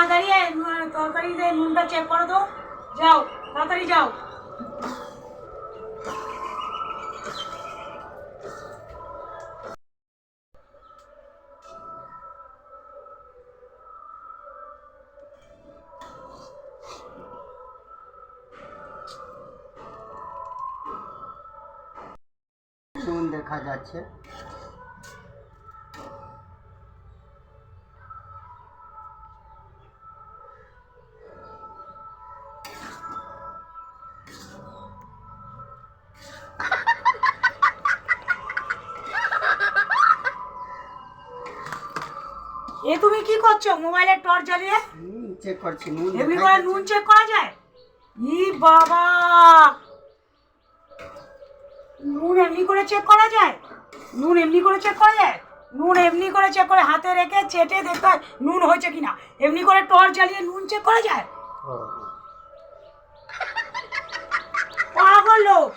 না দাঁড়িয়ে তরকারিতে নুনটা চেক করো তো। যাও, তাড়াতাড়ি যাও। নুন দেখা যাচ্ছে। এ তুমি কি করছো মোবাইলের টর্চ জ্বালিয়ে? চেক করছি নুন এমনি দেখা করে যাচ্ছে। নুন চেক করা যায়? ই বাবা, নুন এমনি করে চেক করা যায়? নুন এমনি করে চেক করা যায়? নুন এমনি করে চেক করে হাতে রেখে চেটে দেখতে হয় নুন হয়েছে কিনা। এমনি করে টর্চ জ্বালিয়ে নুন চেক করা যায়? ও, পাগল লোক।